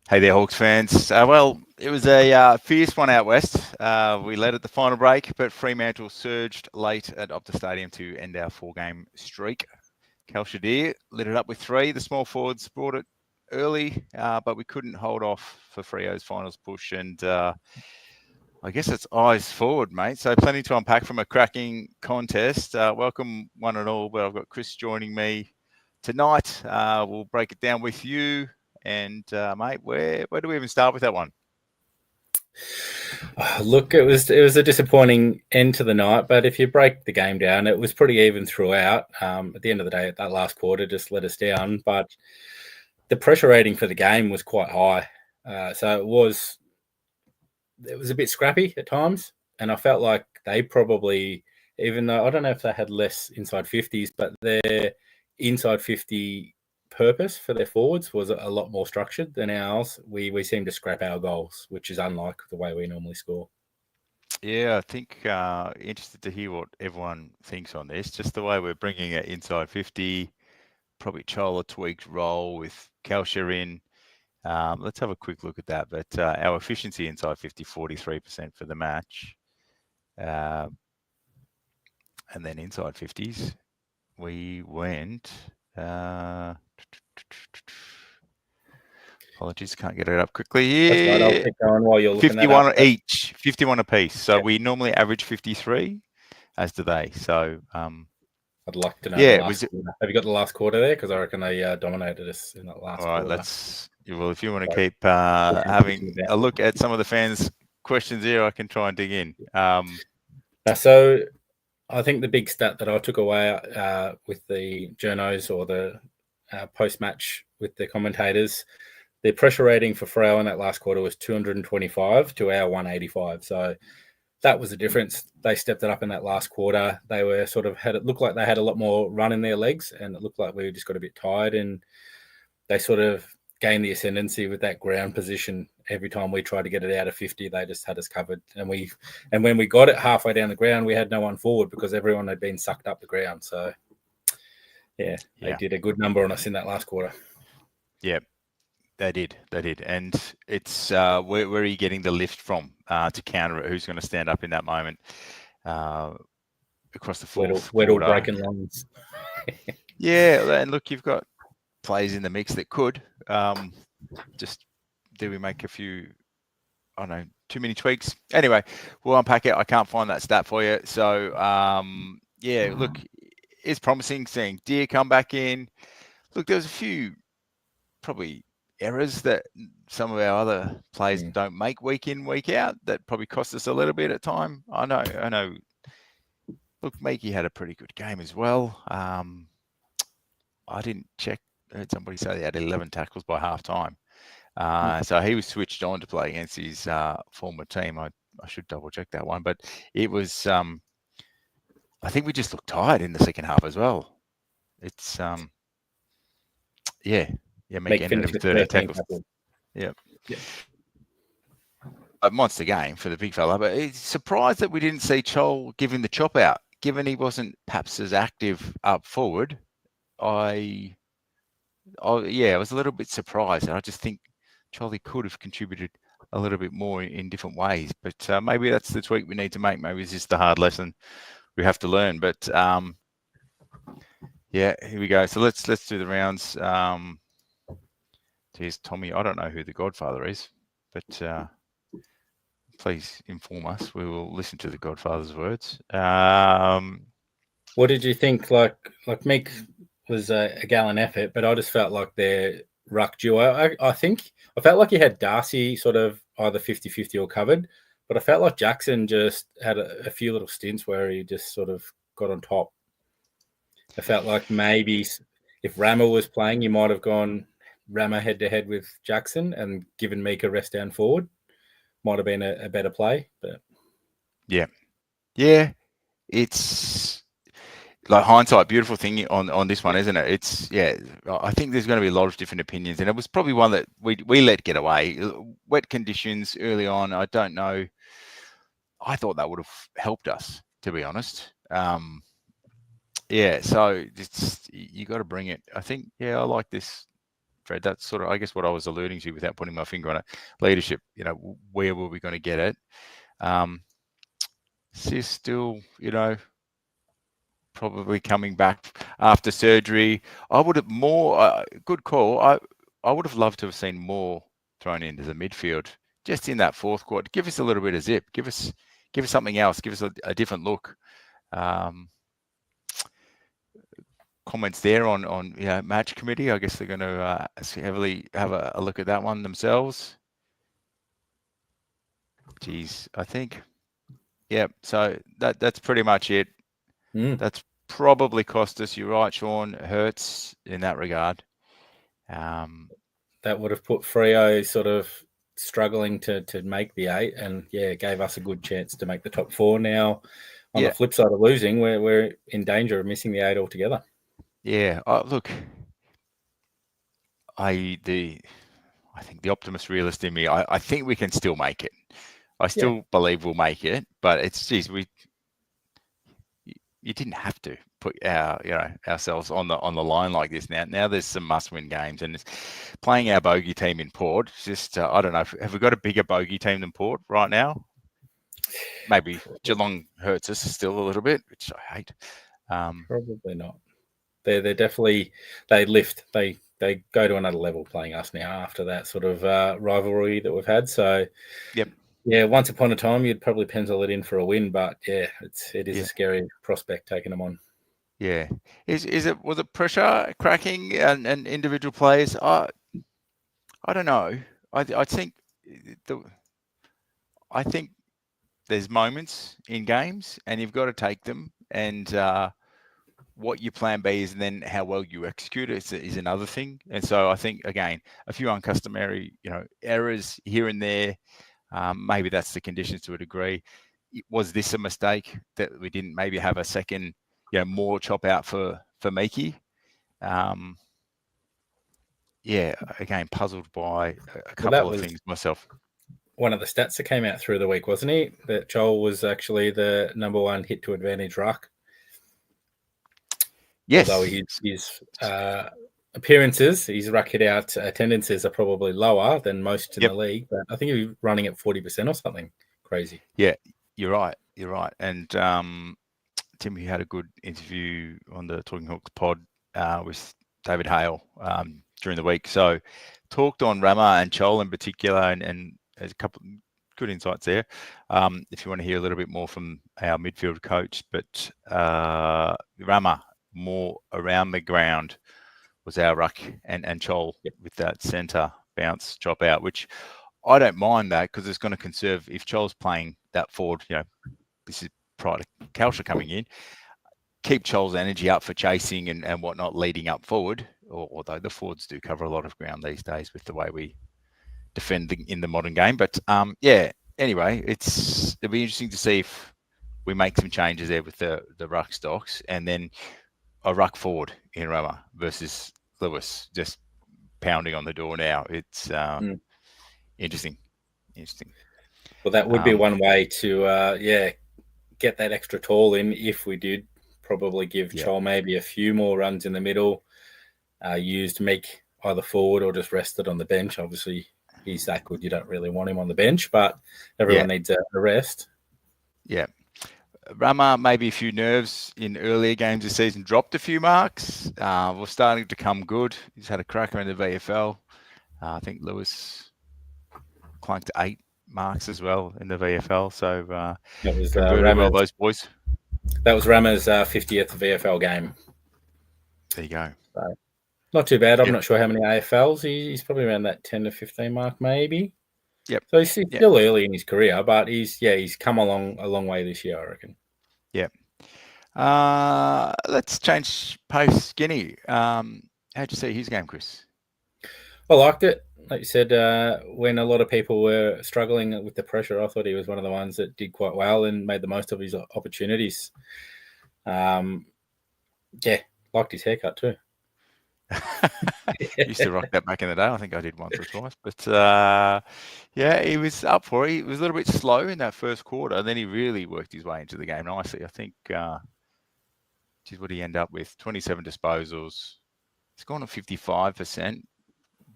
Hey there, Hawks fans. Well, it was a fierce one out west. We led at the final break, but Fremantle surged late at Optus Stadium to end our 4-game streak. Cal Shadir lit it up with 3. The small forwards brought it early, but we couldn't hold off for Freo's finals push. And I guess it's eyes forward, mate. So plenty to unpack from a cracking contest. Welcome one and all, but I've got Chris joining me tonight. We'll break it down with you. And mate, where do we even start with that one? Look, it was a disappointing end to the night, but if you break the game down, it was pretty even throughout. At the end of the day, that last quarter just let us down, but the pressure rating for the game was quite high. So it was a bit scrappy at times, and I felt like they probably, even though I don't know if they had less inside 50s, but their inside 50 purpose for their forwards was a lot more structured than ours. We seem to scrap our goals, which is unlike the way we normally score. Yeah, I think interested to hear what everyone thinks on this. Just the way we're bringing it inside 50, probably Chola tweaked role with Kalsher in. Let's have a quick look at that. But our efficiency inside 50, 43% for the match. And then inside 50s, we went... apologies, can't get it up quickly here. That's right, I'll keep going while you're looking 51 that up. each, 51 apiece. So we normally average 53, as do they. So I'd like to know. Yeah, have you got the last quarter there? Because I reckon they dominated us in that last quarter. All right, well, if you want to keep having a look at some of the fans' questions here, I can try and dig in. So I think the big stat that I took away with the journos or the post-match with the commentators, the pressure rating for Freo in that last quarter was 225 to our 185. So that was the difference. They stepped it up in that last quarter. They were it looked like they had a lot more run in their legs, and it looked like we just got a bit tired, and they sort of gained the ascendancy with that ground position. Every time we tried to get it out of 50, they just had us covered. And when we got it halfway down the ground, we had no one forward because everyone had been sucked up the ground. So yeah, they did a good number on us in that last quarter. Yeah, they did. And it's where are you getting the lift from to counter it? Who's going to stand up in that moment across the fourth quarter? Weddle breaking lines. Yeah, and look, you've got players in the mix that could. Just do we make a few, I don't know, too many tweaks? Anyway, we'll unpack it. I can't find that stat for you. So, yeah, look, it's promising seeing Deer come back in. Look, there's a few probably errors that some of our other players don't make week in, week out that probably cost us a little bit at time. I know. Look, Meekie had a pretty good game as well. I didn't check. I heard somebody say they had 11 tackles by half time. So he was switched on to play against his former team. I should double check that one. But it was, I think we just looked tired in the second half as well. It's, Meekie ended up with 13 tackles. Yeah. A monster game for the big fella, but it's surprised that we didn't see Chol give him the chop out, given he wasn't perhaps as active up forward. I was a little bit surprised, and I just think Charlie could have contributed a little bit more in different ways. But maybe that's the tweak we need to make. Maybe it's just the hard lesson we have to learn. But here we go. So let's do the rounds. Here's Tommy. I don't know who the Godfather is, but please inform us. We will listen to the Godfather's words. What did you think? Like Meek was a gallant effort, but I just felt like their ruck duo. I think I felt like he had Darcy sort of either 50-50 or covered, but I felt like Jackson just had a few little stints where he just sort of got on top. I felt like maybe if Rama was playing, you might have gone Rama head-to-head with Jackson and given Meek a rest down forward. Might have been a better play, but yeah, it's like hindsight, beautiful thing on this one, isn't it? I think there's going to be a lot of different opinions, and it was probably one that we let get away. Wet conditions early on, I don't know. I thought that would have helped us, to be honest. So you got to bring it. I think, I like this Fred. That's sort of, I guess, what I was alluding to without putting my finger on it. Leadership, where were we going to get it? Sis still, probably coming back after surgery. I would have good call. I would have loved to have seen more thrown into the midfield just in that fourth quarter. Give us a little bit of zip. Give us something else. Give us a different look. Comments there on match committee. I guess they're going to heavily have a look at that one themselves. Geez, I think. Yeah. So that's pretty much it. That's probably cost us. You're right, Sean. Hurts in that regard. That would have put Freo sort of struggling to make the 8, and gave us a good chance to make the top 4. Now, on the flip side of losing, we're in danger of missing the 8 altogether. Yeah. Look, I think the optimist realist in me, I think we can still make it. I still believe we'll make it, but it's you didn't have to put ourselves on the line like this. Now there's some must-win games, and it's playing our bogey team in Port. Just I don't know, have we got a bigger bogey team than Port right now? Maybe Geelong hurts us still a little bit, which I hate. Probably not. They're definitely, they lift. They go to another level playing us now after that sort of rivalry that we've had. So once upon a time you'd probably pencil it in for a win, but it is a scary prospect taking them on. Yeah, was it pressure cracking and individual players? I don't know. I think there's moments in games, and you've got to take them. And what your plan B is, and then how well you execute it is another thing. And so I think, again, a few uncustomary, errors here and there. Maybe that's the conditions to a degree. Was this a mistake that we didn't maybe have a second, more chop out for Meekie? Again, puzzled by a couple of things myself. One of the stats that came out through the week, wasn't he? That Joel was actually the number 1 hit to advantage ruck. Yes. Although his appearances, his ruck hit out attendances are probably lower than most in the league, but I think he was running at 40% or something crazy. Yeah, you're right. And Tim, you had a good interview on the Talking Hawks pod with David Hale during the week. So talked on Rama and Chol in particular, and there's a couple of good insights there. If you want to hear a little bit more from our midfield coach, but Rama, more around the ground was our ruck, and Chol with that centre bounce chop out, which I don't mind that because it's going to conserve if Chol's playing that forward. This is prior to Kalsha coming in. Keep Chol's energy up for chasing and whatnot leading up forward. Although the forwards do cover a lot of ground these days with the way we defend in the modern game. But anyway, it'll be interesting to see if we make some changes there with the ruck stocks, and then a ruck forward in Rama versus Lewis just pounding on the door now. It's interesting. Well, that would be one way to get that extra tall in if we did. Probably give Chol maybe a few more runs in the middle, used Meek either forward or just rested on the bench. Obviously, he's that good. You don't really want him on the bench, but everyone needs a rest. Yeah. Rama, maybe a few nerves in earlier games this season, dropped a few marks. We're starting to come good. He's had a cracker in the VFL. I think Lewis clunked 8 marks as well in the VFL. So that was well, those boys. That was Rama's 50th VFL game. There you go. So, not too bad. I'm not sure how many AFLs. He's probably around that 10 to 15 mark, maybe. Yep. So he's still early in his career, but he's come a long way this year, I reckon. Yep. Let's change pace. Skinny. How'd you see his game, Chris? I liked it. Like you said, when a lot of people were struggling with the pressure, I thought he was one of the ones that did quite well and made the most of his opportunities. Liked his haircut too. Used to rock that back in the day. I think I did once or twice. But he was up for it. He was a little bit slow in that first quarter, and then he really worked his way into the game nicely. I think, what did he end up with? 27 disposals. He's gone to 55%.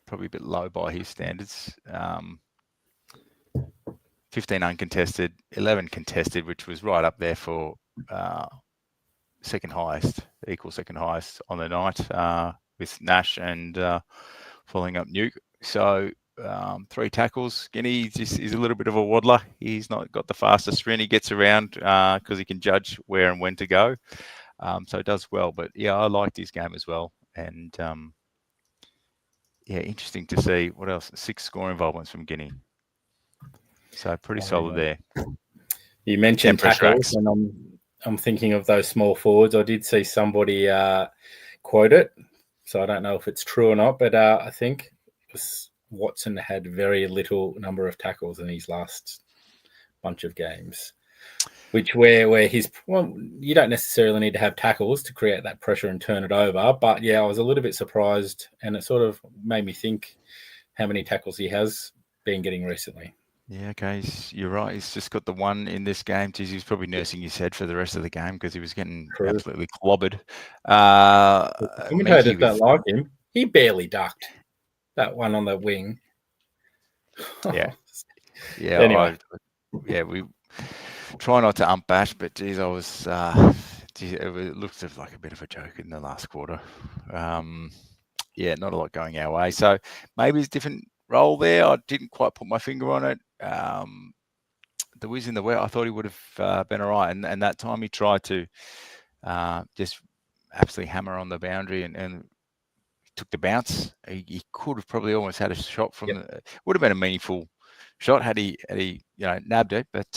probably a bit low by his standards. 15 uncontested, 11 contested, which was right up there for second highest, equal second highest on the night with Nash and following up Nuke. So 3 tackles. Guinea just is a little bit of a waddler. He's not got the fastest sprint. He gets around because he can judge where and when to go. So it does well. But yeah, I liked his game as well. And yeah, interesting to see what else. 6 score involvements from Guinea. So pretty solid there. You mentioned tackles, and I'm thinking of those small forwards. I did see somebody quote it, so I don't know if it's true or not, but I think Watson had very little number of tackles in his last bunch of games, which where you don't necessarily need to have tackles to create that pressure and turn it over. But yeah, I was a little bit surprised, and it sort of made me think how many tackles he has been getting recently. Yeah, okay, you're right. He's just got the one in this game. Geez, he was probably nursing his head for the rest of the game because he was getting absolutely clobbered. The commentators don't like him. He barely ducked that one on the wing. Yeah. Yeah. Anyway. We try not to bash, but geez, I was. It looked like a bit of a joke in the last quarter. Yeah, not a lot going our way. So maybe it's a different role there. I didn't quite put my finger on it. The whiz in the wet, I thought he would have been all right. And that time he tried to just absolutely hammer on the boundary and took the bounce. He could have probably almost had a shot from would have been a meaningful shot had he nabbed it. But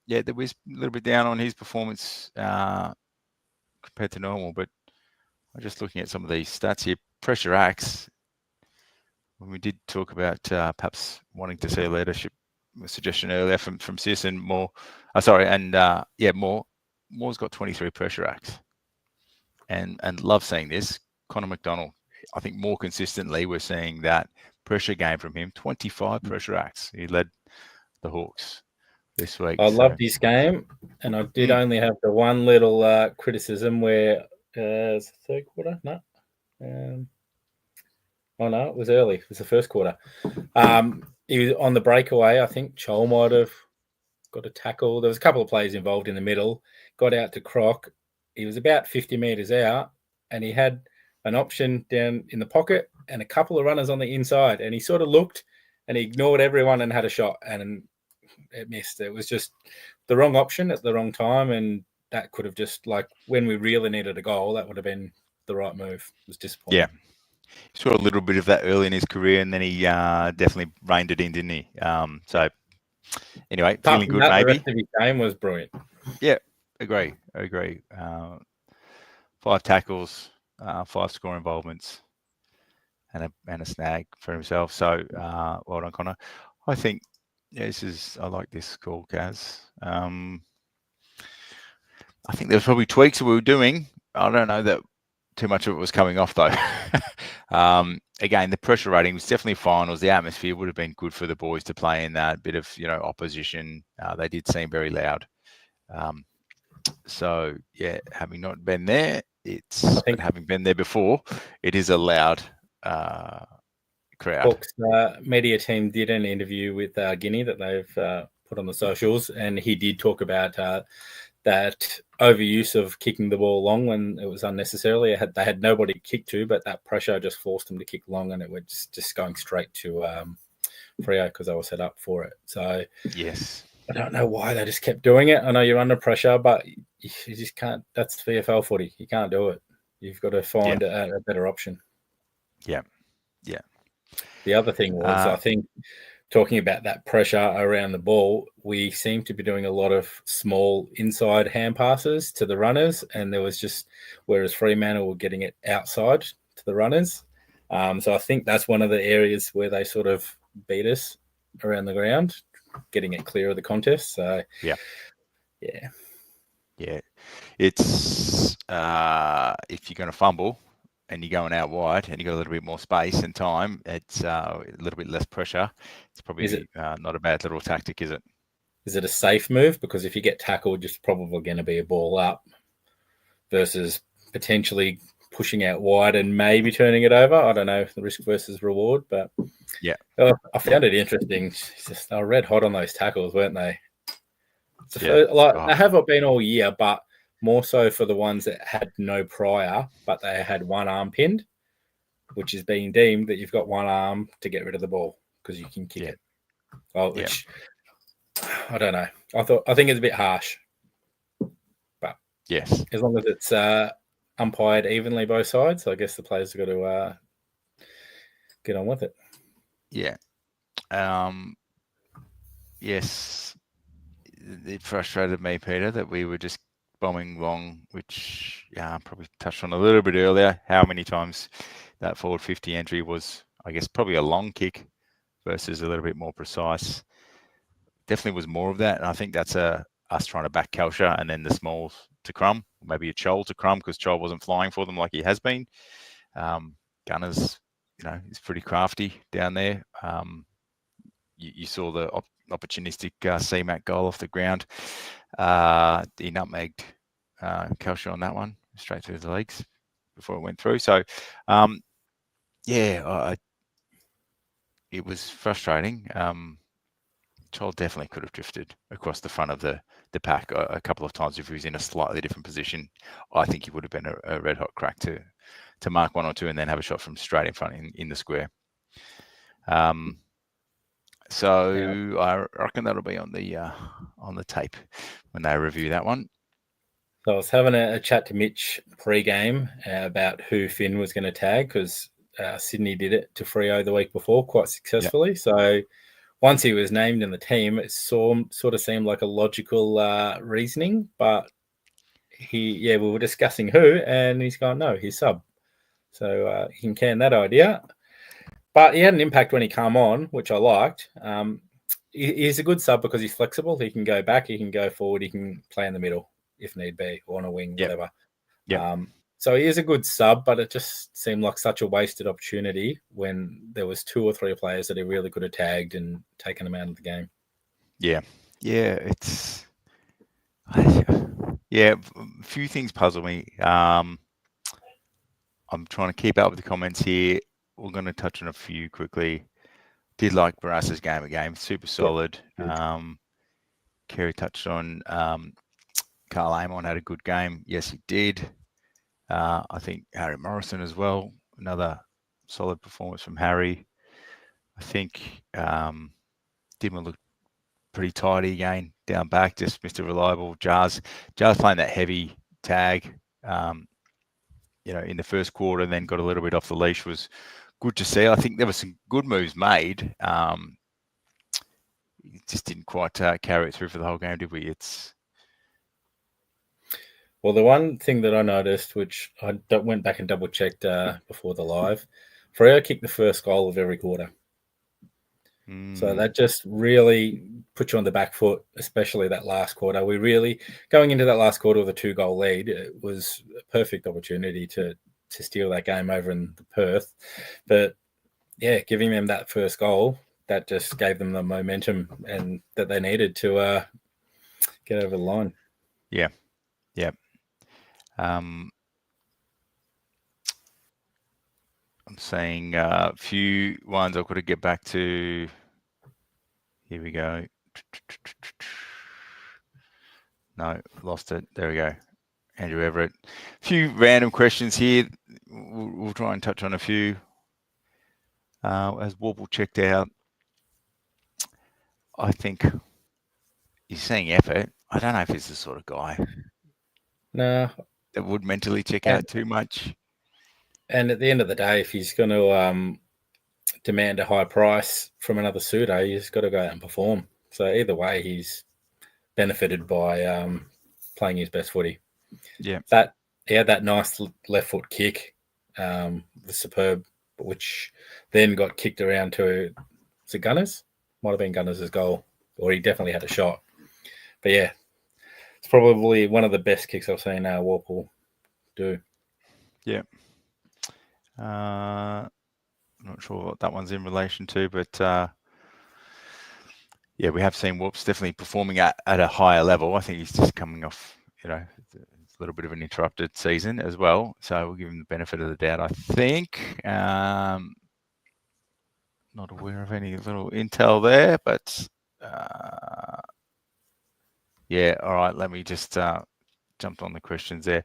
yeah, there was a little bit down on his performance compared to normal. But I'm just looking at some of these stats here. Pressure acts. When we did talk about perhaps wanting to see a leadership suggestion earlier from Sis and Moore. Moore's got 23 pressure acts. And love seeing this. Connor McDonald, I think more consistently we're seeing that pressure game from him. 25 pressure acts. He led the Hawks this week. I loved his game, and I did only have the one little criticism where it's the third quarter. No. No, it was early. It was the first quarter. He was on the breakaway. I think Chol might have got a tackle. There was a couple of players involved in the middle. Got out to Croc. He was about 50 metres out, and he had an option down in the pocket and a couple of runners on the inside. And he sort of looked, and he ignored everyone and had a shot, and it missed. It was just the wrong option at the wrong time, and that could have just, like, when we really needed a goal, that would have been the right move. It was disappointing. Yeah. Saw a little bit of that early in his career, and then he definitely reined it in, didn't he? So anyway, feeling good. Maybe the rest of his game was brilliant. Yeah, agree. 5 tackles, 5 score involvements, and a snag for himself. So well done, Connor. I think I like this call, Kaz. I think there's probably tweaks that we were doing. I don't know that too much of it was coming off though. Again, the pressure rating was definitely finals. The atmosphere would have been good for the boys to play in that bit of opposition. They did seem very loud. So yeah, having not been there, but having been there before, it is a loud crowd. Hawks media team did an interview with Guinea that they've put on the socials, and he did talk about that overuse of kicking the ball long when it was unnecessarily. They had nobody to kick to, but that pressure just forced them to kick long, and it was just going straight to Freo because they were set up for it. So yes, I don't know why they just kept doing it. I know you're under pressure, but you just can't. That's VFL footy. You can't do it. You've got to find a better option. Yeah. The other thing was, I think, talking about that pressure around the ball, we seem to be doing a lot of small inside hand passes to the runners, and there was just, whereas Fremantle were getting it outside to the runners. So I think that's one of the areas where they sort of beat us around the ground, getting it clear of the contest. So yeah. It's if you're going to fumble and you're going out wide and you've got a little bit more space and time, it's a little bit less pressure. It's probably not a bad little tactic, is it? Is it a safe move? Because if you get tackled, it's probably going to be a ball up versus potentially pushing out wide and maybe turning it over. I don't know, the risk versus reward, but yeah, I found it interesting. They were red hot on those tackles, weren't they? yeah. They haven't been all year, but more so for the ones that had no prior, but they had one arm pinned, which is being deemed that you've got one arm to get rid of the ball because you can kick it. Oh, which I don't know. I think it's a bit harsh, but yes, as long as it's umpired evenly both sides, I guess the players have got to get on with it. Yeah. Yes, it frustrated me, Peter, that we were just bombing long, which I probably touched on a little bit earlier. How many times that forward 50 entry was, I guess, probably a long kick versus a little bit more precise. Definitely was more of that, and I think that's us trying to back Kelcher and then the smalls to Crum, maybe a Chol to Crum because Chol wasn't flying for them like he has been. Gunners, he's pretty crafty down there. You saw the opportunistic C-Mac goal off the ground. He nutmegged Kelcher on that one, straight through the legs before it went through. So, it was frustrating. Chol definitely could have drifted across the front of the pack a couple of times if he was in a slightly different position. I think he would have been a red hot crack to mark one or two and then have a shot from straight in front in the square. So I reckon that'll be on the tape when they review that one. So I was having a chat to Mitch pre-game about who Finn was going to tag because Sydney did it to Freo the week before quite successfully. Yep. So once he was named in the team, it sort of seemed like a logical reasoning. But we were discussing who, and he's gone, no, he's sub. So he can can that idea. But he had an impact when he came on, which I liked. He's a good sub because he's flexible. He can go back, he can go forward, he can play in the middle if need be, or on a wing, whatever. Yeah. So he is a good sub, but it just seemed like such a wasted opportunity when there was 2 or 3 players that he really could have tagged and taken them out of the game. Yeah. A few things puzzle me. I'm trying to keep up with the comments here. We're going to touch on a few quickly. Did like Barassa's game, super solid. Yeah. Kerry touched on Carl Amon had a good game. Yes, he did. I think Harry Morrison as well. Another solid performance from Harry. I think Dimmer looked pretty tidy again down back, just Mr. Reliable. Jars playing that heavy tag, in the first quarter, and then got a little bit off the leash was good to see. I think there were some good moves made. Just didn't quite carry it through for the whole game, did we? Well, the one thing that I noticed, which I went back and double-checked before the live, Freo kicked the first goal of every quarter. So that just really put you on the back foot, especially that last quarter. We really, going into that last quarter with a 2-goal lead, it was a perfect opportunity to steal that game over in the Perth. But, giving them that first goal, that just gave them the momentum and that they needed to get over the line. Yeah. I'm seeing a few ones I've got to get back to. Here we go. No, lost it. There we go. Andrew Everett. A few random questions here. We'll try and touch on a few. As Warple checked out, I think he's seeing effort. I don't know if he's the sort of guy that would mentally check out too much. And at the end of the day, if he's going to demand a high price from another suitor, he's got to go out and perform. So either way, he's benefited by playing his best footy. Yeah, he had that nice left foot kick, was superb, which then got kicked around to Gunners. Might have been Gunners' goal, or he definitely had a shot. But it's probably one of the best kicks I've seen Warple do. Yeah. I'm not sure what that one's in relation to, but we have seen Warps definitely performing at a higher level. I think he's just coming off, little bit of an interrupted season as well. So we'll give him the benefit of the doubt, I think. Not aware of any little intel there, but yeah, all right. Let me just jump on the questions there.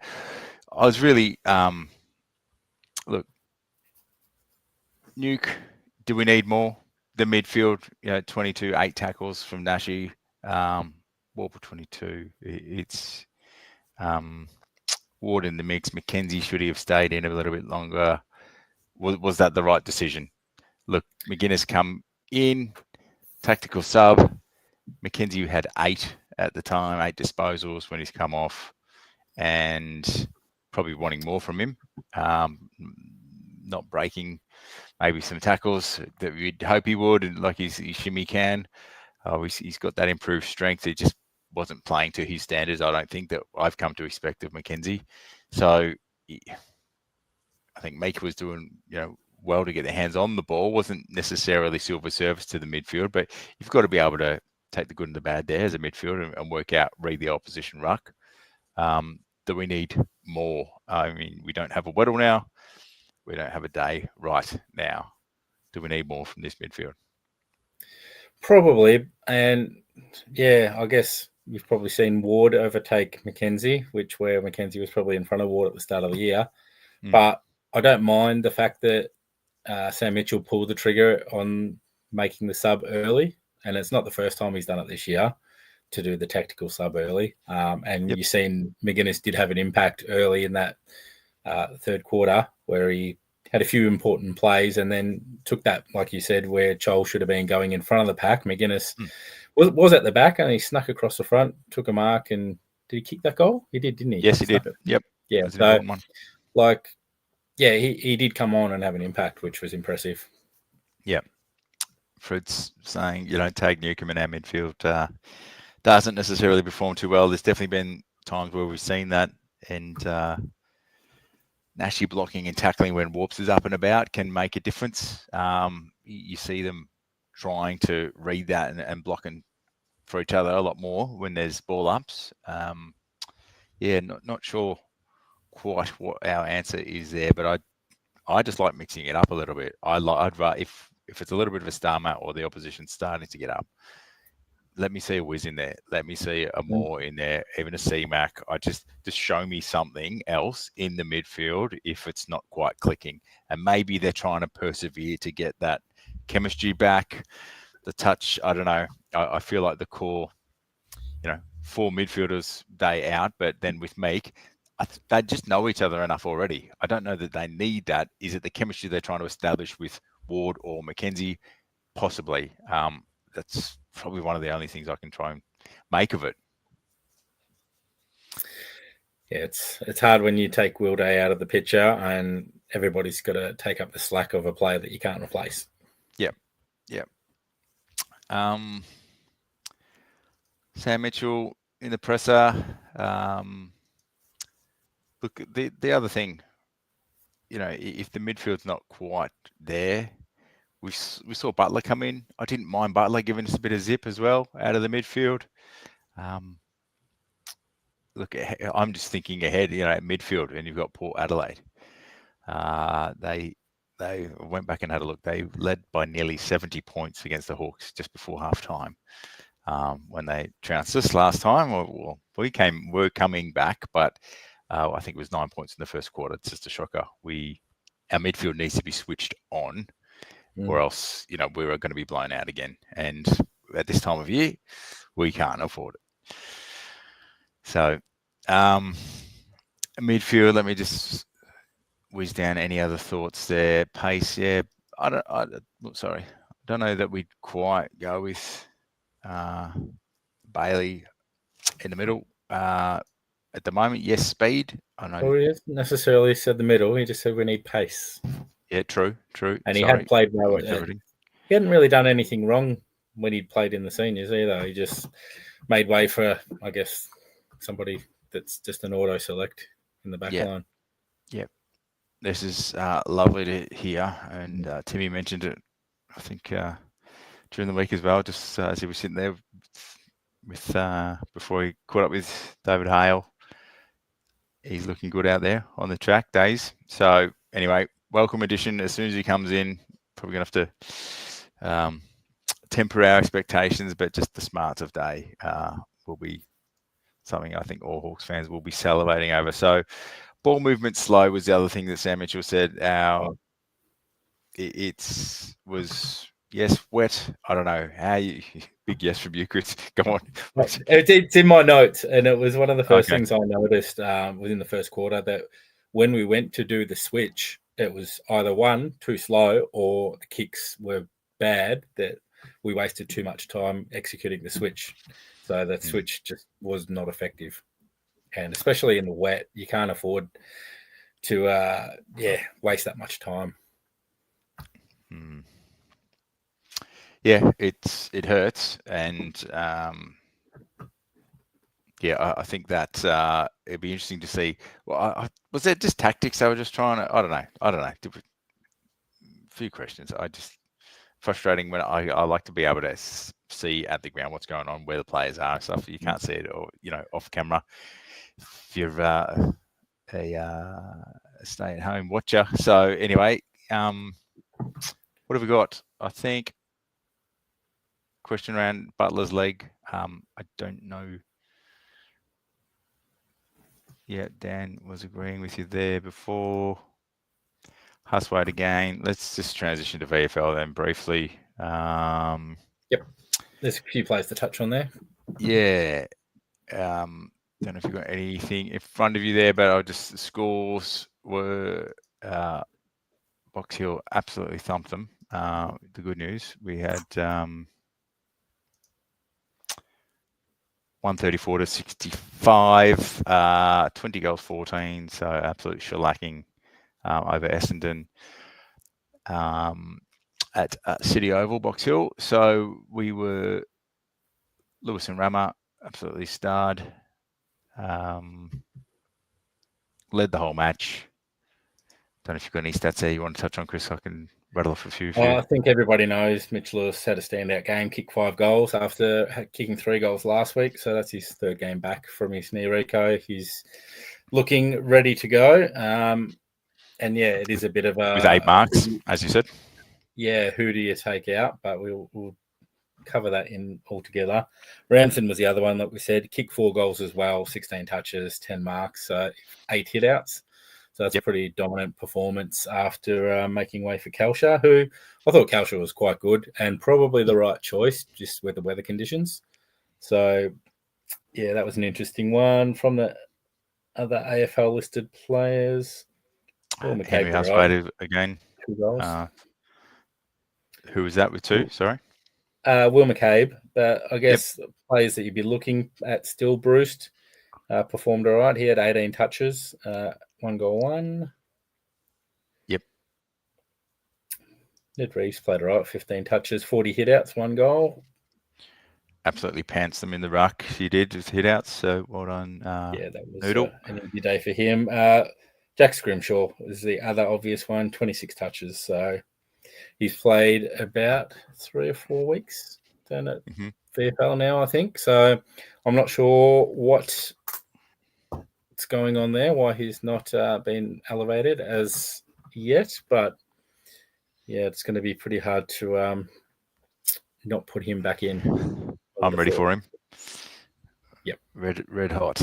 I was really, look, Nuke, do we need more? The midfield, 22, 8 tackles from Nashi. Warble 22. It's Ward in the mix. McKenzie, should he have stayed in a little bit longer? Was that the right decision? Look, McGuinness come in, tactical sub. McKenzie had 8 at the time, 8 disposals when he's come off, and probably wanting more from him. Not breaking maybe some tackles that we'd hope he would, and like his shimmy can. He's got that improved strength. He just wasn't playing to his standards, I don't think, that I've come to expect of McKenzie. So I think Meek was doing, well to get their hands on the ball. Wasn't necessarily silver service to the midfield, but you've got to be able to take the good and the bad there as a midfielder and work out, read the opposition ruck. Do we need more? I mean, we don't have a Weddle now. We don't have a Day right now. Do we need more from this midfield? Probably. And yeah, I guess you've probably seen Ward overtake McKenzie, where McKenzie was probably in front of Ward at the start of the year. But I don't mind the fact that Sam Mitchell pulled the trigger on making the sub early. And it's not the first time he's done it this year to do the tactical sub early. You've seen McGuinness did have an impact early in that third quarter where he had a few important plays and then took that, like you said, where Chol should have been going in front of the pack. McGuinness was at the back and he snuck across the front, took a mark, and did he kick that goal? He did, didn't he? Yes, he did. Yep. Yeah. So, he did come on and have an impact, which was impressive. Yeah. Fred's saying, tag Newcomb in our midfield doesn't necessarily perform too well. There's definitely been times where we've seen that, and Nashi blocking and tackling when Warps is up and about can make a difference. You see them trying to read that and blocking for each other a lot more when there's ball ups. Not sure quite what our answer is there, but I just like mixing it up a little bit. I'd rather if it's a little bit of a star mat or the opposition starting to get up, let me see a Wiz in there. Let me see a Moore in there, even a C-Mac. Just show me something else in the midfield if it's not quite clicking. And maybe they're trying to persevere to get that chemistry back, the touch. I don't know. I feel like the core, 4 midfielders day out, but then with Meek, they just know each other enough already. I don't know that they need that. Is it the chemistry they're trying to establish with Ward or McKenzie? Possibly. That's probably one of the only things I can try and make of it. Yeah, it's hard when you take Will Day out of the picture and everybody's got to take up the slack of a player that you can't replace. Yep. Sam Mitchell in the presser. Look, the other thing, if the midfield's not quite there, we saw Butler come in. I didn't mind Butler giving us a bit of zip as well out of the midfield. Look, I'm just thinking ahead, at midfield, and you've got Port Adelaide. They went back and had a look. They led by nearly 70 points against the Hawks just before halftime. When they trounced us last time, we're coming back, but I think it was 9 points in the first quarter. It's just a shocker. Our midfield needs to be switched on, or else, we are going to be blown out again. And at this time of year, we can't afford it. So, midfield, let me just whiz down any other thoughts there. Pace, yeah. I don't know that we'd quite go with Bailey in the middle. At the moment, yes, speed. I know. Well, he hasn't necessarily said the middle. He just said we need pace. Yeah, true. And he had played well. He hadn't really done anything wrong when he'd played in the seniors either. He just made way for, I guess, somebody that's just an auto select in the back line. Yep. This is lovely to hear. And Timmy mentioned it, I think, during the week as well, just as he was sitting there with before he caught up with David Hale. he's looking good out there on the track days. So anyway, welcome addition. As soon as he comes in, probably gonna have to temper our expectations, but just the smarts of day will be something I think all Hawks fans will be salivating over. So ball movement slow was the other thing that Sam Mitchell said. It was wet. I don't know how you. Big yes from you, Chris. Go on. It's in my notes, and it was one of the first things I noticed within the first quarter, that when we went to do the switch, it was either one, too slow, or the kicks were bad, that we wasted too much time executing the switch. So that switch just was not effective. And especially in the wet, you can't afford to waste that much time. Yeah, it hurts, and I think that it'd be interesting to see. Well, was that just tactics they were just trying to? I don't know. A few questions. Frustrating when I like to be able to see at the ground what's going on, where the players are and stuff. You can't see it, or off camera. If you're a stay-at-home watcher. So anyway, what have we got? I think question around Butler's leg. I don't know. Yeah, Dan was agreeing with you there before. Huswaite again. Let's just transition to VFL then briefly. Yep. There's a few players to touch on there. Yeah. Don't know if you've got anything in front of you there, but the scores were Box Hill absolutely thumped them. The good news, we had 134 to 65, 20 goals, 14, so absolute shellacking over Essendon at City Oval, Box Hill. So we were Lewis and Rama absolutely starred, led the whole match. Don't know if you've got any stats there you want to touch on, Chris. I can rattle off a few. I think everybody knows Mitch Lewis had a standout game, kicked 5 goals after kicking 3 goals last week. So that's his 3rd game back from his knee reco. He's looking ready to go. And yeah, it is a bit of a... With 8 marks, as you said. Yeah, who do you take out? But we'll cover that in altogether. Ramsden was the other one that we said. Kicked 4 goals as well, 16 touches, 10 marks, 8 hit-outs. So that's a pretty dominant performance after making way for Kalsha, who I thought Kalsha was quite good and probably the right choice just with the weather conditions. So, yeah, that was an interesting one. From the other AFL listed players, Henry Huswaite again. 2 goals. Who was that with 2? Sorry. Will McCabe. I guess players that you'd be looking at still, Bruce performed all right. He had 18 touches. 1 goal, 1. Yep. Ned Reeves played all right, 15 touches, 40 hit-outs, 1 goal. Absolutely pants them in the ruck. He did with hit-outs, so well done. That was Noodle. An easy day for him. Jack Scrimshaw is the other obvious one, 26 touches. So he's played about 3 or 4 weeks down at VFL now, I think. So I'm not sure what's going on there, why he's not been elevated as yet, but yeah, it's going to be pretty hard to not put him back in. I'm ready for him. Yep. Red hot.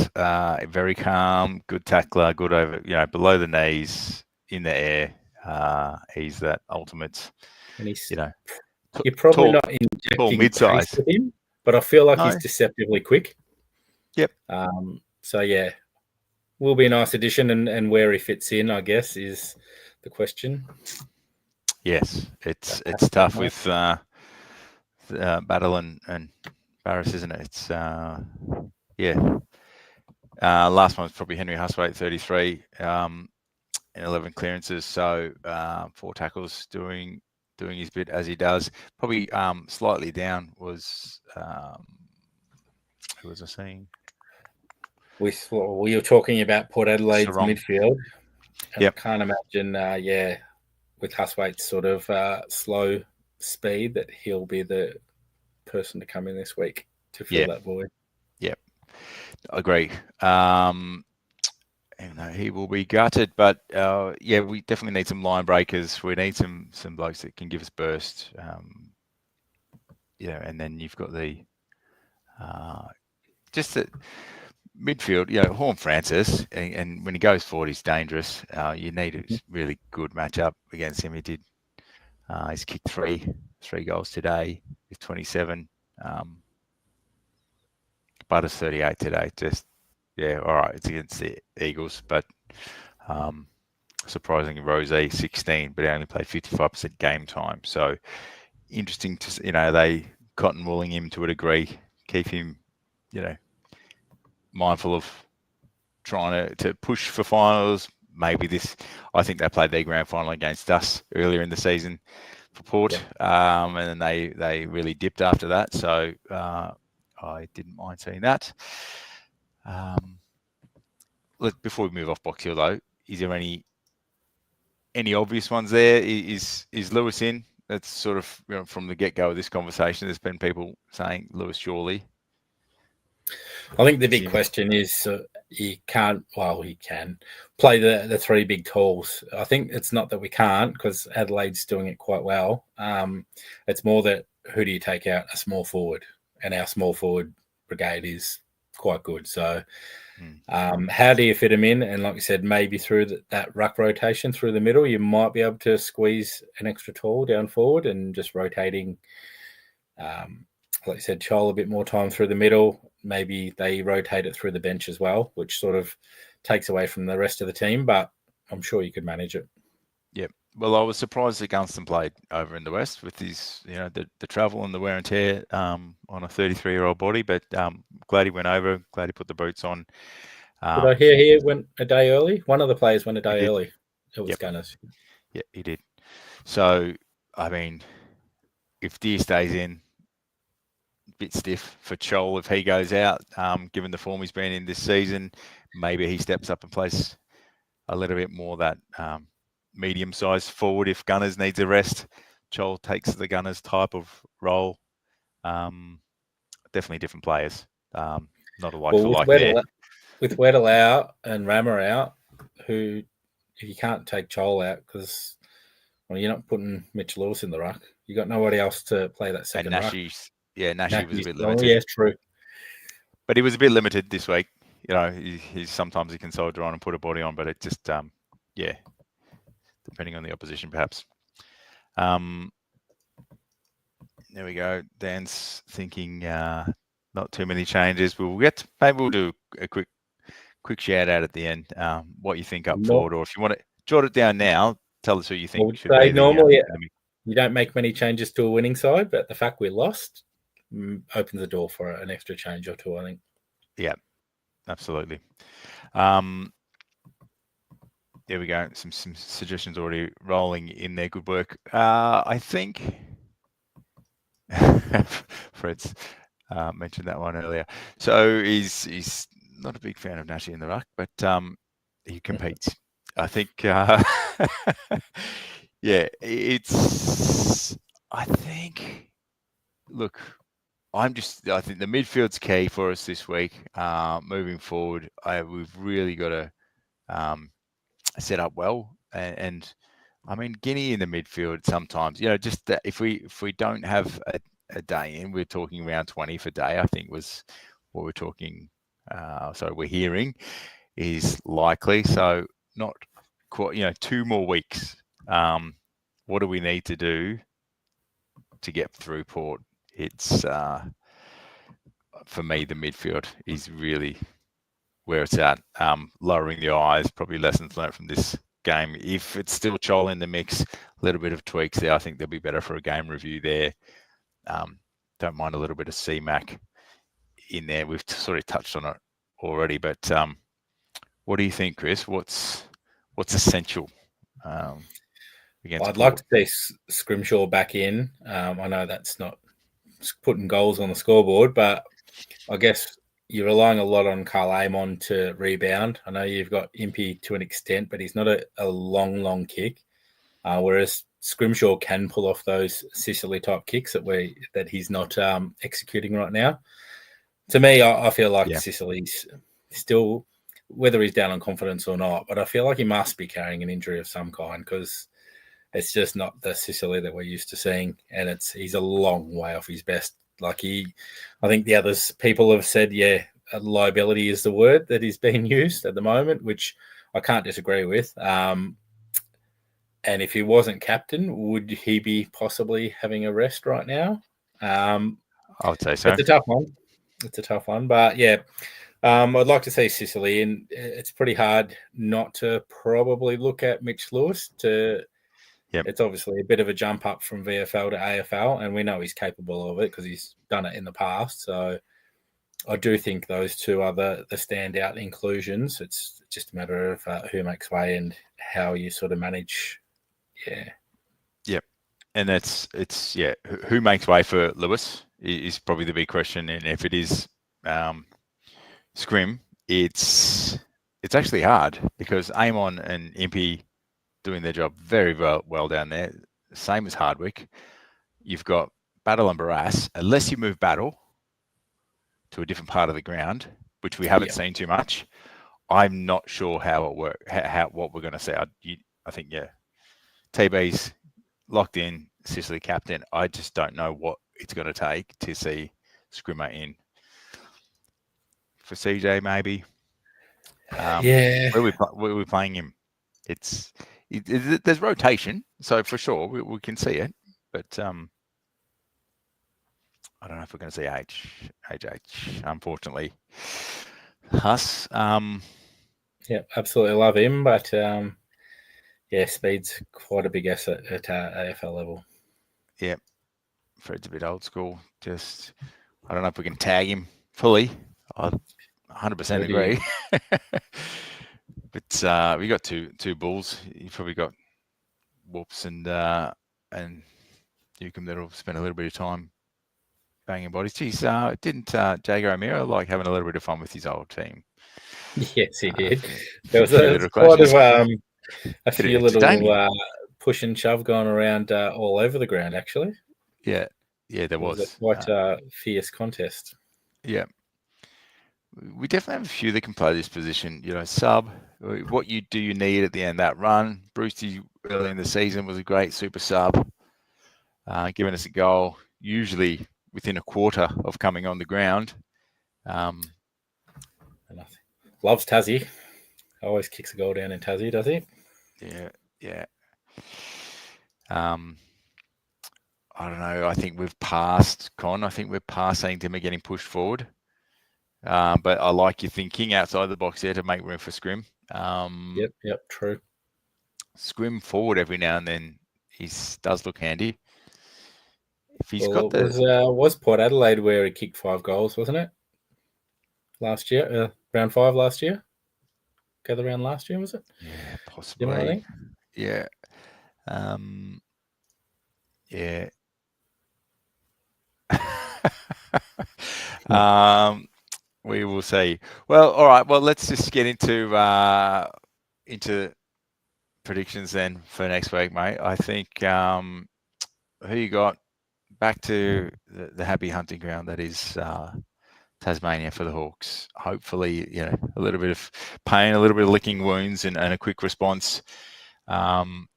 Very calm, good tackler, good over, below the knees, in the air. He's that ultimate, and he's, you're probably not injecting mid-size with him, but I feel like he's deceptively quick. Yep. So yeah, will be a nice addition, and where he fits in, I guess, is the question. Yes, it's tough with Battle and Barris, isn't it? It's last one was probably Henry Huswaite, 33, and 11 clearances, so 4 tackles, doing his bit as he does. Probably slightly down was who was I seeing? We were talking about Port Adelaide's midfield. And I can't imagine, with Huswaite's sort of slow speed, that he'll be the person to come in this week to fill that void. Yep, I agree. even though he will be gutted. But yeah, we definitely need some line breakers. We need some blokes that can give us burst. And then you've got the just the midfield. Horn Francis, and when he goes forward, he's dangerous. You need a really good matchup against him. He did. He's kicked three goals today with 27. Butters 38 today. Just all right. It's against the Eagles, but surprisingly, Rosé 16, but he only played 55% game time. So interesting to they cotton wooling him to a degree, keep him mindful of trying to push for finals. Maybe I think they played their grand final against us earlier in the season for Port, and then they really dipped after that. So I didn't mind seeing that. Before we move off Box Hill, though, is there any obvious ones there? Is Lewis in? That's sort of from the get-go of this conversation. There's been people saying Lewis surely. I think the big question is he can play the three big calls. I think it's not that we can't, because Adelaide's doing it quite well. It's more that who do you take out a small forward? And our small forward brigade is quite good. So how do you fit him in? And like you said, maybe through that ruck rotation through the middle, you might be able to squeeze an extra tall down forward and just rotating, like you said, Chol a bit more time through the middle. Maybe they rotate it through the bench as well, which sort of takes away from the rest of the team, but I'm sure you could manage it. Yeah. Well, I was surprised that Gunston played over in the West with his, the travel and the wear and tear on a 33-year-old body, but glad he went over, glad he put the boots on. Did I hear he went a day early? One of the players went a day early. It was Gunners. Yeah, he did. So, I mean, if Deer stays in, bit stiff for Chol if he goes out, given the form he's been in this season. Maybe he steps up and plays a little bit more that medium-sized forward if Gunners needs a rest. Chol takes the Gunners type of role. Definitely different players. Not a like for like there. With Weddle out and Rammer out, if you can't take Chol out, because you're not putting Mitch Lewis in the ruck. You got nobody else to play that second ruck. Nashi was a bit limited. Yeah, true. But he was a bit limited this week. He sometimes he can soldier on and put a body on, but it just, depending on the opposition, perhaps. There we go. Dan's thinking not too many changes. Maybe we'll do a quick shout out at the end. What you think up forward, or if you want to jot it down now, tell us who you think should be. Normally, you don't make many changes to a winning side, but the fact we lost opens the door for an extra change or two, I think. Yeah, absolutely. There we go. Some suggestions already rolling in there. Good work. I think Fred's mentioned that one earlier. So he's not a big fan of Nashi in the ruck, but he competes. I think, look, I think the midfield's key for us this week. Moving forward, we've really got to set up well. And I mean, Guinea in the midfield sometimes, just that if we don't have a day in, we're talking around 20 for day, I think was what we're talking. We're hearing is likely. So not quite, 2 more weeks. What do we need to do to get through Port? It's for me, the midfield is really where it's at. Lowering the eyes, probably lessons learned from this game. If it's still Chol in the mix, a little bit of tweaks there, I think they'll be better for a game review there. Don't mind a little bit of C-Mac in there. We've sort of touched on it already, but what do you think, Chris? What's essential? I'd like to see Scrimshaw back in. I know that's not putting goals on the scoreboard, but I guess you're relying a lot on Carl Amon to rebound. I know you've got Impey to an extent, but he's not a long kick. Whereas Scrimshaw can pull off those Sicily type kicks that he's not executing right now. To me, I feel like Sicily's still whether he's down on confidence or not, but I feel like he must be carrying an injury of some kind because it's just not the Sicily that we're used to seeing, and he's a long way off his best. I think the others people have said, liability is the word that is being used at the moment, which I can't disagree with. And if he wasn't captain, would he be possibly having a rest right now? I would say so. It's a tough one. But I'd like to see Sicily, and it's pretty hard not to probably look at Mitch Lewis. It's obviously a bit of a jump up from VFL to AFL, and we know he's capable of it because he's done it in the past. So I do think those two are the standout inclusions. It's just a matter of who makes way and how you sort of manage. Yep. And who makes way for Lewis is probably the big question. And if it is Scrim, it's actually hard because Amon and Impey doing their job very well down there. Same as Hardwick. You've got Battle and Barras. Unless you move Battle to a different part of the ground, which we haven't seen too much, I'm not sure how it works. What we're going to see. I think TB's locked in, Sicily captain. I just don't know what it's going to take to see Scrimmer in. For CJ, maybe. Where are we playing him? There's rotation, so for sure we can see it, but I don't know if we're going to see HH. Unfortunately, Huss. Absolutely love him, but speed's quite a big asset at AFL level. Yeah, Fred's a bit old school. Just I don't know if we can tag him fully. I 100% agree. But we got two bulls. You probably got Whoops and Newcomb that'll spend a little bit of time banging bodies. Geez, didn't Jago O'Meara like having a little bit of fun with his old team? Yes, he did. There was quite a few little push and shove going around all over the ground, actually. Yeah, there was quite a fierce contest. Yeah. We definitely have a few that can play this position. Sub. What you need at the end of that run? Brucey early in the season was a great super sub, giving us a goal, usually within a quarter of coming on the ground. Loves Tassie. Always kicks a goal down in Tassie, does he? Yeah. I don't know. I think we've passed Con. I think we're past saying Timmer getting pushed forward. But I like your thinking outside the box there to make room for Scrim. Yep, true. Scrim forward every now and then does look handy. If he's was Port Adelaide where he kicked 5 goals, wasn't it? Last year, round 5 last year. Gather round last year, was it? Yeah, possibly. Yeah. Yeah. We will see. Well, all right. Well, let's just get into predictions then for next week, mate. I think who you got back to the happy hunting ground that is Tasmania for the Hawks. Hopefully, a little bit of pain, a little bit of licking wounds, and a quick response from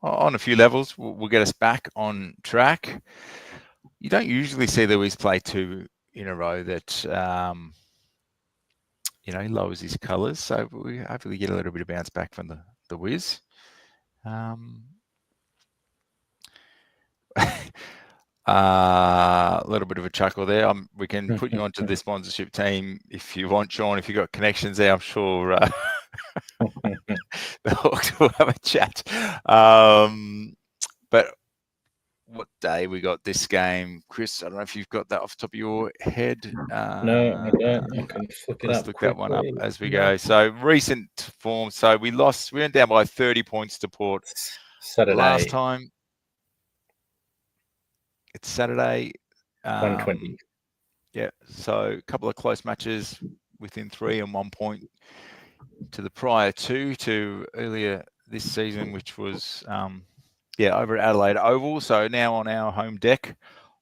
on a few levels will get us back on track. You don't usually see the Wiz play 2 in a row that lowers his colours. So we hopefully get a little bit of bounce back from the Wiz. A little bit of a chuckle there. We can put you onto the sponsorship team if you want, Sean. If you've got connections there, I'm sure the Hawks will have a chat. But what day we got this game, Chris? I don't know if you've got that off the top of your head. No, I don't. I can look it up. Let's look that one up as we go. So recent form. So we went down by 30 points to Port Saturday. Last time. It's Saturday. 120. Yeah. So a couple of close matches within 3 and 1 point to the prior 2 to earlier this season, which was over at Adelaide Oval. So now on our home deck,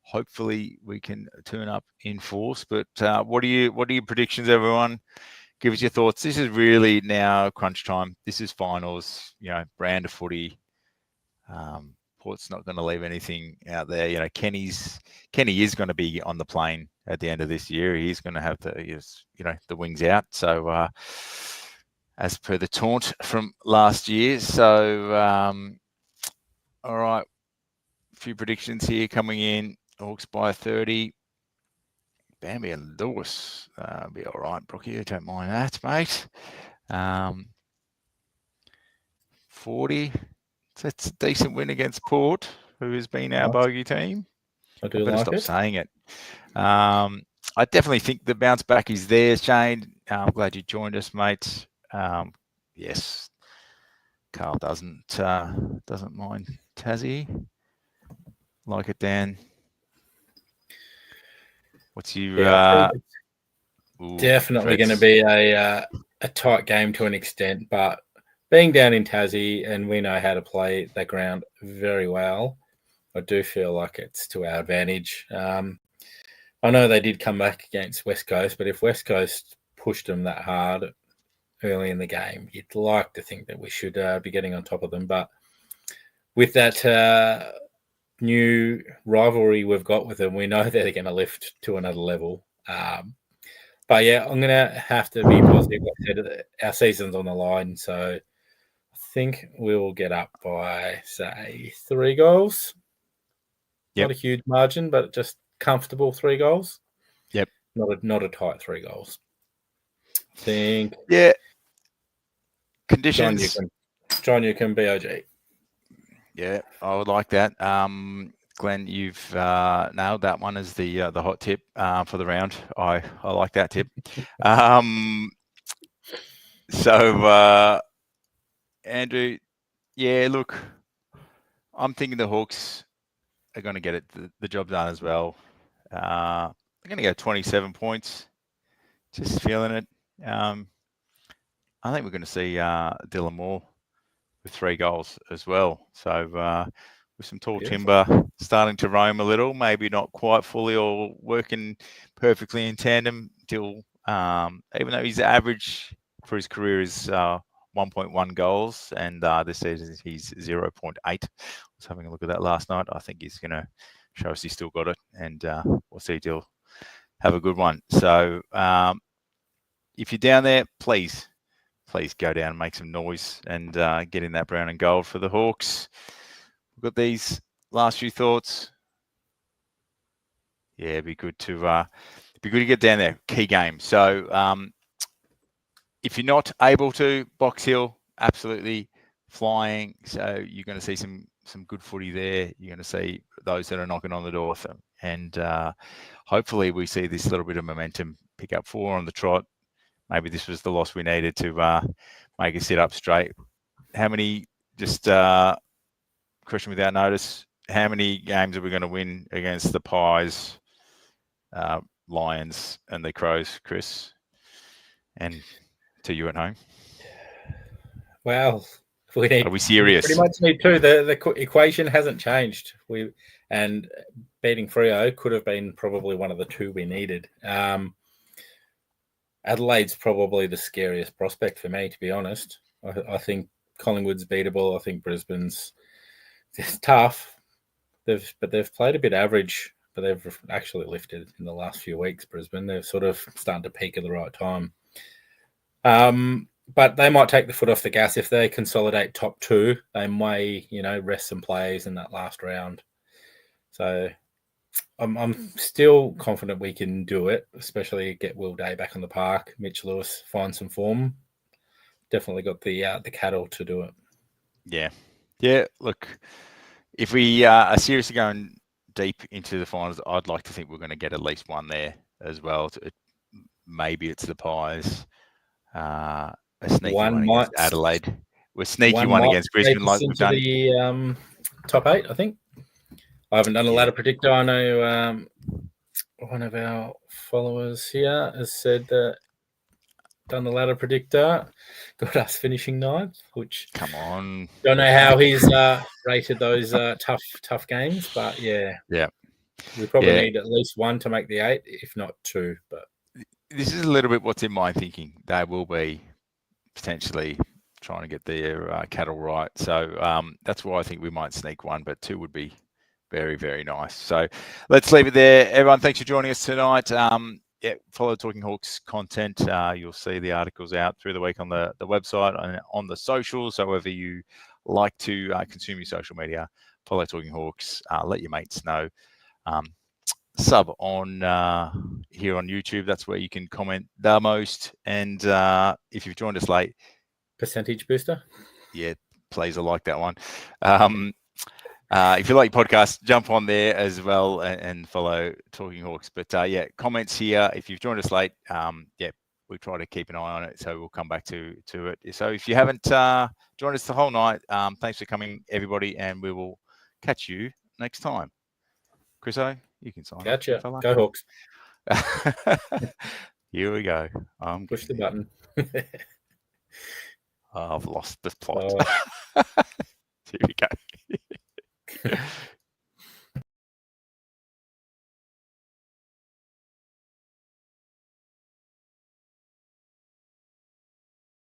hopefully we can turn up in force. But what are your predictions, everyone? Give us your thoughts. This is really now crunch time. This is finals, brand of footy. Port's not going to leave anything out there. Kenny is going to be on the plane at the end of this year. He's going to have the wings out. So as per the taunt from last year. So all right, a few predictions here coming in. Hawks by 30. Bambi and Lewis be all right, Brookie. Don't mind that, mate. 40. That's a decent win against Port, who has been our bogey team. I better stop saying it. I definitely think the bounce back is there, Shane. I'm glad you joined us, mate. Yes, Carl doesn't mind Tassie. Like it, Dan. What's your? Definitely going to be a tight game to an extent, but being down in Tassie and we know how to play that ground very well, I do feel like it's to our advantage. I know they did come back against West Coast, but if West Coast pushed them that hard early in the game, you'd like to think that we should be getting on top of them. But with that new rivalry we've got with them, we know that they're going to lift to another level. But yeah, I'm going to have to be positive. Like I said, our season's on the line, so I think we'll get up by, say, 3 goals. Yep. Not a huge margin, but just comfortable 3 goals. Yep. Not a tight 3 goals. I think. Yeah. Conditions. John, you can BOG. Yeah, I would like that. Glenn, you've nailed that one as the hot tip for the round. I like that tip. So, Andrew, yeah, look, I'm thinking the Hawks are going to get the job done as well. They're going to go 27 points. Just feeling it. I think we're going to see Dylan Moore with 3 goals as well. So with some tall timber starting to roam a little, maybe not quite fully or working perfectly in tandem till, even though his average for his career is 1.1 goals, and this season he's 0.8. I was having a look at that last night. I think he's going to show us he's still got it, and we'll see Dill have a good one. So if you're down there, please go down and make some noise and get in that brown and gold for the Hawks. We've got these last few thoughts. Yeah, it'd be good to get down there. Key game. So if you're not able to, Box Hill, absolutely flying. So you're going to see some good footy there. You're going to see those that are knocking on the door, and hopefully we see this little bit of momentum pick up 4 on the trot. Maybe this was the loss we needed to make us sit up straight. How many, just question without notice, how many games are we going to win against the Pies, Lions and the Crows, Chris? And to you at home? Well, are we serious? We pretty much need 2. The equation hasn't changed. And beating Freo could have been probably one of the 2 we needed. Adelaide's probably the scariest prospect for me, to be honest. I think Collingwood's beatable. I think Brisbane's tough. They've played a bit average, but they've actually lifted in the last few weeks, Brisbane. They're sort of starting to peak at the right time. But they might take the foot off the gas if they consolidate top 2. They may, rest some players in that last round. So I'm still confident we can do it, especially get Will Day back on the park. Mitch Lewis find some form. Definitely got the cattle to do it. Yeah. Look, if we are seriously going deep into the finals, I'd like to think we're going to get at least one there as well. Maybe it's the Pies. A sneaky one against Adelaide. We're sneaky one against Brisbane, like we've done. The top 8, I think. I haven't done a ladder predictor. I know one of our followers here has said done the ladder predictor, got us finishing 9th, which come on. Don't know how he's rated those tough games, but yeah. Yeah. We probably need at least one to make the 8, if not 2. But this is a little bit what's in my thinking. They will be potentially trying to get their cattle right. So that's why I think we might sneak 1, but 2 would be very, very nice. So let's leave it there. Everyone, thanks for joining us tonight. Follow Talking Hawks content. You'll see the articles out through the week on the website and on the socials. However you like to consume your social media, follow Talking Hawks. Let your mates know. Sub on here on YouTube. That's where you can comment the most. And if you've joined us late, percentage booster. Yeah, please. I like that one. If you like podcasts, jump on there as well and follow Talking Hawks. But comments here. If you've joined us late, we try to keep an eye on it, so we'll come back to it. So if you haven't joined us the whole night, thanks for coming, everybody, and we will catch you next time. Chriso, you can sign. Gotcha. Go Hawks. Here we go. Push the button. I've lost the plot.